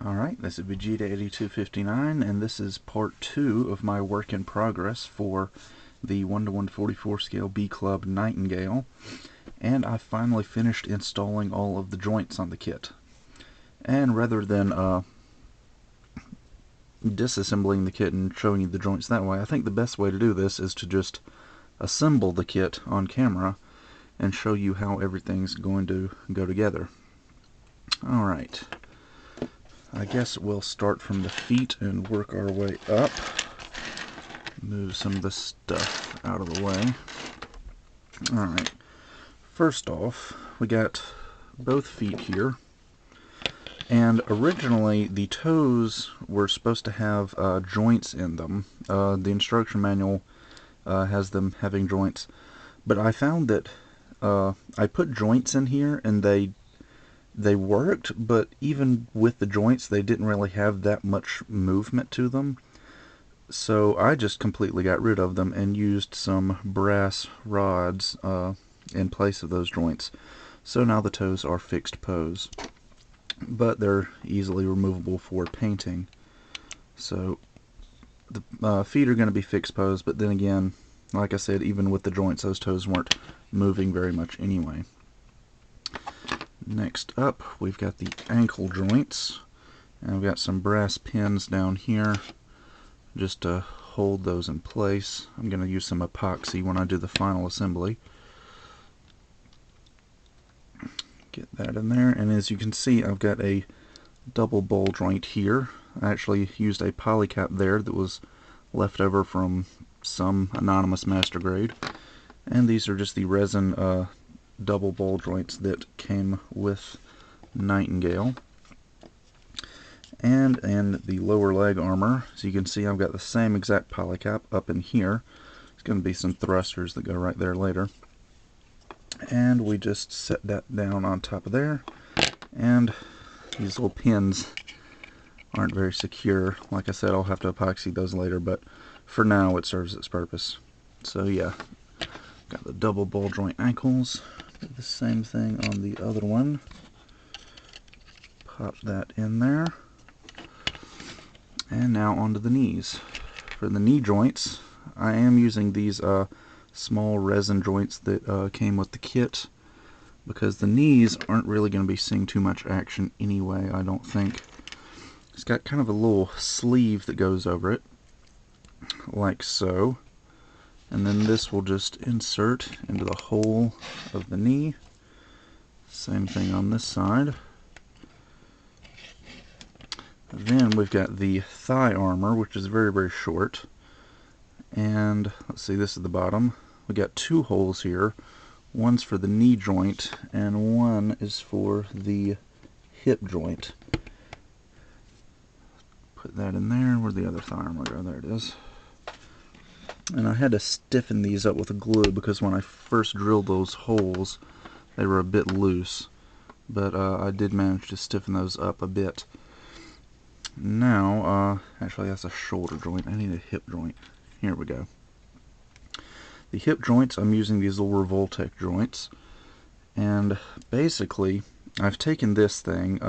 Alright, this is pt02 and this is part 2 of my work in progress for the 1:144 scale B Club Nightingale, and I finally finished installing all of the joints on the kit. And rather than disassembling the kit and showing you the joints that way, I think the best way to do this is to just assemble the kit on camera and show you how everything's going to go together. Alright. I guess we'll start from the feet and work our way up. Move some of the stuff out of the way. Alright, first off, we got both feet here. And originally, the toes were supposed to have joints in them. The instruction manual has them having joints. But I found that I put joints in here and they worked, but even with the joints they didn't really have that much movement to them. So I just completely got rid of them and used some brass rods in place of those joints. So now the toes are fixed pose, but they're easily removable for painting. So the feet are going to be fixed pose, but then again, like I said, even with the joints, those toes weren't moving very much anyway. Next up, we've got the ankle joints, and we've got some brass pins down here just to hold those in place. I'm going to use some epoxy when I do the final assembly. Get that in there, and as you can see, I've got a double ball joint here. I actually used a polycap there that was left over from some anonymous master grade, and these are just the resin double ball joints that came with Nightingale. And in the lower leg armor, so you can see I've got the same exact polycap up in here. There's going to be some thrusters that go right there later. And we just set that down on top of there. And these little pins aren't very secure. Like I said, I'll have to epoxy those later, but for now it serves its purpose. So yeah, got the double ball joint ankles. Do the same thing on the other one. Pop that in there. And now onto the knees. For the knee joints, I am using these small resin joints that came with the kit, because the knees aren't really going to be seeing too much action anyway, I don't think. It's got kind of a little sleeve that goes over it, like so. And then this will just insert into the hole of the knee. Same thing on this side. Then we've got the thigh armor, which is very, very short. And let's see, this is the bottom. We got two holes here. One's for the knee joint, and one is for the hip joint. Put that in there. Where'd the other thigh armor go? There it is. And I had to stiffen these up with a glue because when I first drilled those holes they were a bit loose, but I did manage to stiffen those up a bit. Now, actually that's a shoulder joint. I need a hip joint. Here we go. The hip joints, I'm using these little Revoltec joints, and basically I've taken this thing,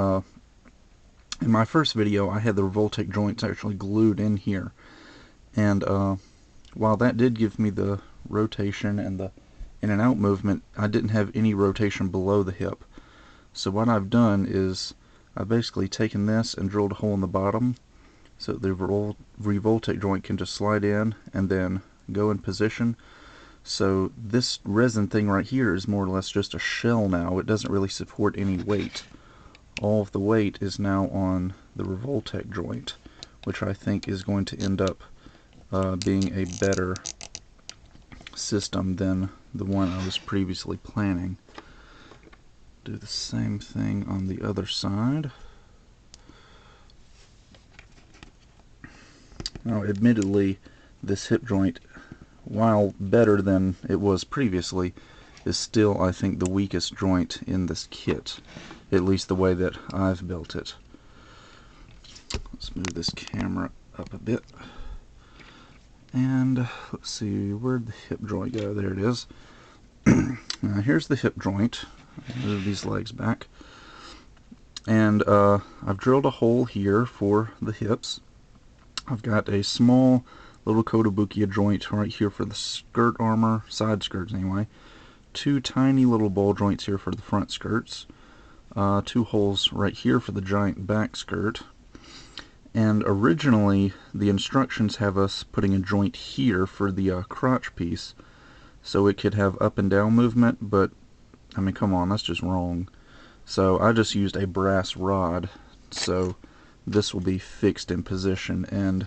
in my first video I had the Revoltec joints actually glued in here, and while that did give me the rotation and the in and out movement, I didn't have any rotation below the hip. So what I've done is I've basically taken this and drilled a hole in the bottom so the Revoltec joint can just slide in and then go in position. So this resin thing right here is more or less just a shell now. It doesn't really support any weight. All of the weight is now on the Revoltec joint, which I think is going to end up being a better system than the one I was previously planning. Do the same thing on the other side. Now, admittedly, this hip joint, while better than it was previously, is still, I think, the weakest joint in this kit, at least the way that I've built it. Let's move this camera up a bit. And let's see, where'd the hip joint go? There it is. Now here's the hip joint. Move these legs back. And I've drilled a hole here for the hips. I've got a small little Kotobukiya joint right here for the skirt armor, side skirts anyway. Two tiny little ball joints here for the front skirts. Two holes right here for the giant back skirt. And originally the instructions have us putting a joint here for the crotch piece so it could have up and down movement, but I mean, come on, that's just wrong. So I just used a brass rod, so this will be fixed in position, and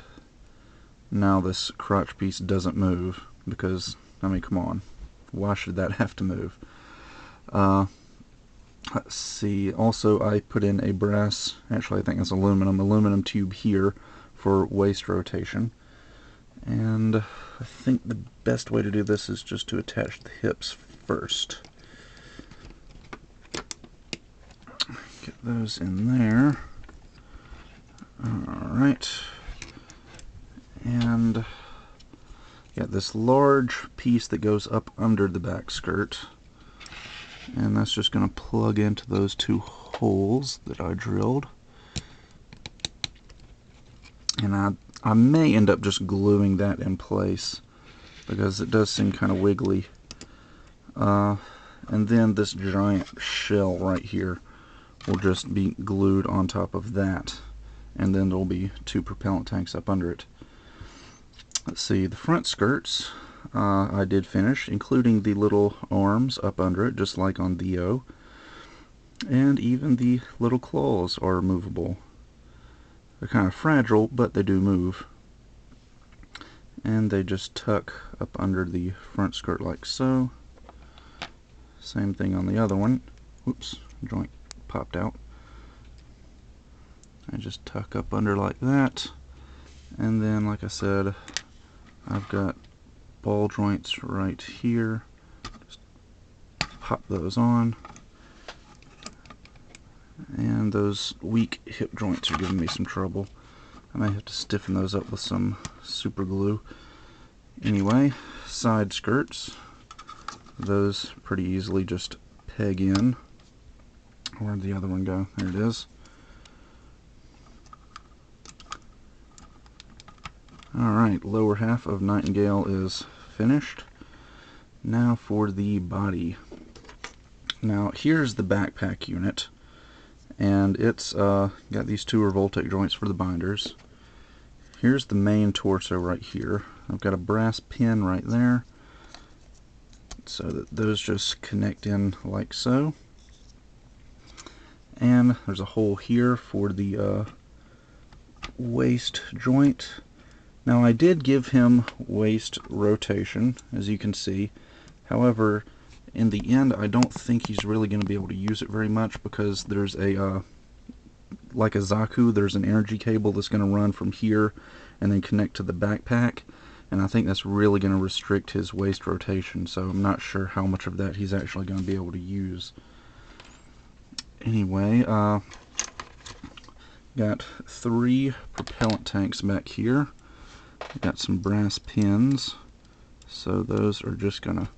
now this crotch piece doesn't move because, I mean, come on, why should that have to move? Let's see, also I put in a brass, actually I think it's aluminum tube here for waist rotation. And I think the best way to do this is just to attach the hips first. Get those in there. Alright. And got this large piece that goes up under the back skirt. And that's just going to plug into those two holes that I drilled. And I may end up just gluing that in place because it does seem kind of wiggly. And then this giant shell right here will just be glued on top of that. And then there'll be two propellant tanks up under it. Let's see, the front skirts I did finish, including the little arms up under it, just like on Dio. And even the little claws are movable. They're kind of fragile, but they do move. And they just tuck up under the front skirt like so. Same thing on the other one. Whoops, joint popped out. I just tuck up under like that. And then, like I said, I've got ball joints right here. Just pop those on. And those weak hip joints are giving me some trouble. I might have to stiffen those up with some super glue. Anyway, side skirts. Those pretty easily just peg in. Where'd the other one go? There it is. Alright, lower half of Nightingale is finished. Now for the body. Now here's the backpack unit. And it's got these two Revoltec joints for the binders. Here's the main torso right here. I've got a brass pin right there, so that those just connect in like so. And there's a hole here for the waist joint. Now I did give him waist rotation, as you can see. However, in the end, I don't think he's really going to be able to use it very much because there's a, like a Zaku, there's an energy cable that's going to run from here and then connect to the backpack. And I think that's really going to restrict his waist rotation, so I'm not sure how much of that he's actually going to be able to use. Anyway, got 3 propellant tanks back here. Got some brass pins, so those are just going to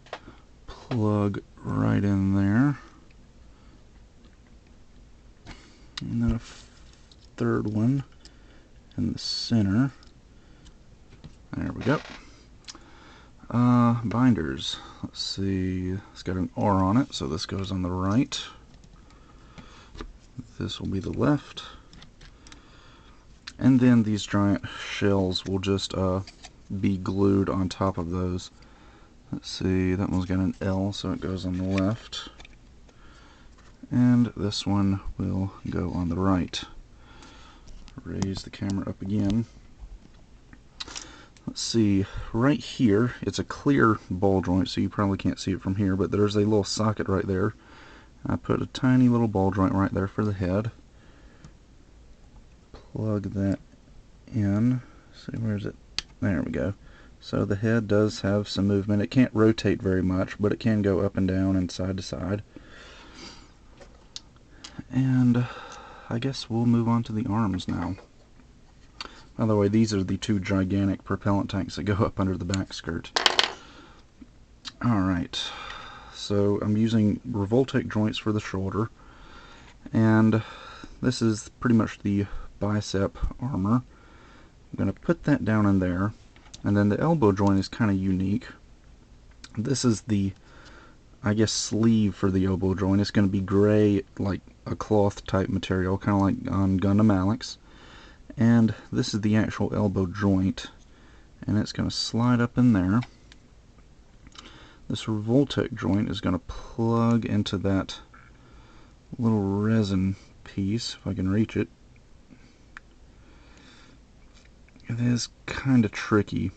plug right in there. And then a third one in the center. There we go. Binders. Let's see. It's got an R on it, so this goes on the right. This will be the left. And then these giant shells will just be glued on top of those. Let's see, that one's got an L, so it goes on the left. And this one will go on the right. Raise the camera up again. Let's see, right here, it's a clear ball joint, so you probably can't see it from here, but there's a little socket right there. I put a tiny little ball joint right there for the head. Plug that in. See, where is it? There we go. So the head does have some movement. It can't rotate very much, but it can go up and down and side to side. And I guess we'll move on to the arms now. By the way, these are the 2 gigantic propellant tanks that go up under the back skirt. Alright, so I'm using Revoltec joints for the shoulder, and this is pretty much the bicep armor. I'm going to put that down in there, and then the elbow joint is kind of unique. This is the, I guess, sleeve for the elbow joint. It's going to be gray, like a cloth type material, kind of like on Gundam Alex. And this is the actual elbow joint, and it's going to slide up in there. This Revoltech joint is going to plug into that little resin piece, if I can reach it. It is kind of tricky.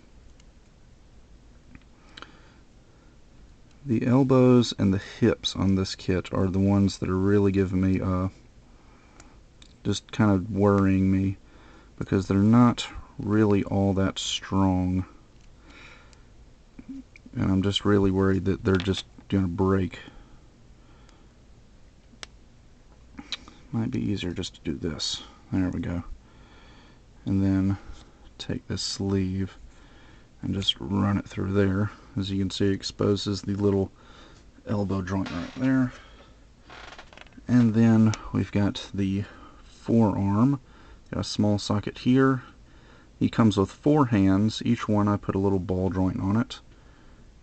The elbows and the hips on this kit are the ones that are really giving me, just kind of worrying me, because they're not really all that strong. And I'm just really worried that they're just going to break. Might be easier just to do this. There we go. And then take this sleeve and just run it through there. As you can see, it exposes the little elbow joint right there. And then we've got the forearm. Got a small socket here. He comes with 4 hands. Each one I put a little ball joint on it,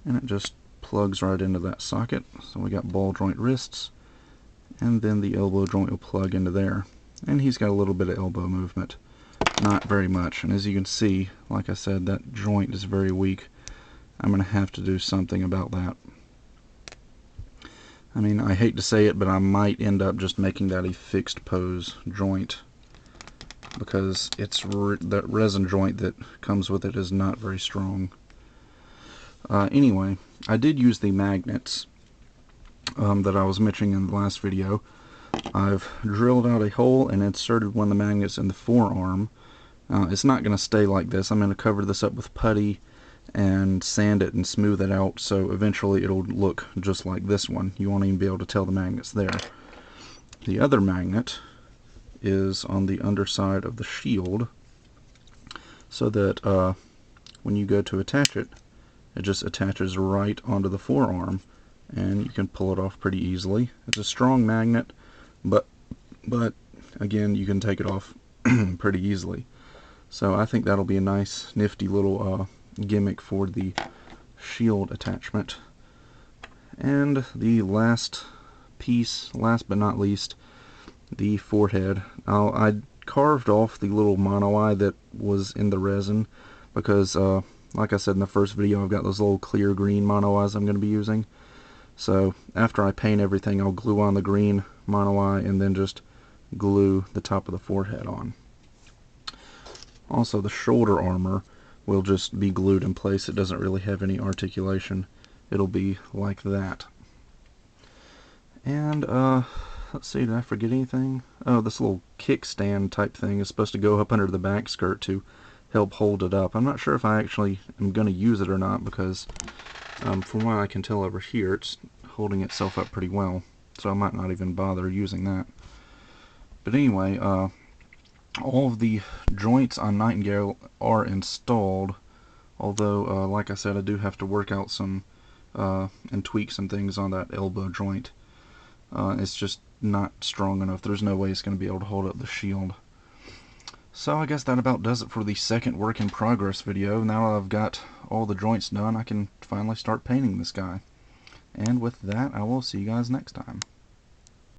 and it just plugs right into that socket. So we got ball joint wrists, and then the elbow joint will plug into there. And he's got a little bit of elbow movement. Not very much. And as you can see, like I said, that joint is very weak. I'm going to have to do something about that. I mean, I hate to say it, but I might end up just making that a fixed pose joint, because it's that resin joint that comes with it is not very strong. Anyway, I did use the magnets that I was mentioning in the last video. I've drilled out a hole and inserted one of the magnets in the forearm. It's not going to stay like this. I'm going to cover this up with putty and sand it and smooth it out, so eventually it'll look just like this one. You won't even be able to tell the magnet's there. The other magnet is on the underside of the shield, so that when you go to attach it, it just attaches right onto the forearm, and you can pull it off pretty easily. It's a strong magnet, but again, you can take it off pretty easily. So I think that'll be a nice, nifty little gimmick for the shield attachment. And the last piece, last but not least, the forehead. Now, I carved off the little mono eye that was in the resin, because like I said in the first video, I've got those little clear green mono eyes I'm going to be using. So after I paint everything, I'll glue on the green mono eye and then just glue the top of the forehead on. Also, the shoulder armor will just be glued in place. It doesn't really have any articulation. It'll be like that. And let's see, did I forget anything? Oh, this little kickstand type thing is supposed to go up under the back skirt to help hold it up. I'm not sure if I actually am going to use it or not, because from what I can tell over here, it's holding itself up pretty well, so I might not even bother using that. But anyway, all of the joints on Nightingale are installed, although like I said, I do have to work out some and tweak some things on that elbow joint. It's just not strong enough. There's no way it's going to be able to hold up the shield. So I guess that about does it for the second work in progress video. Now that I've got all the joints done, I can finally start painting this guy. And with that, I will see you guys next time.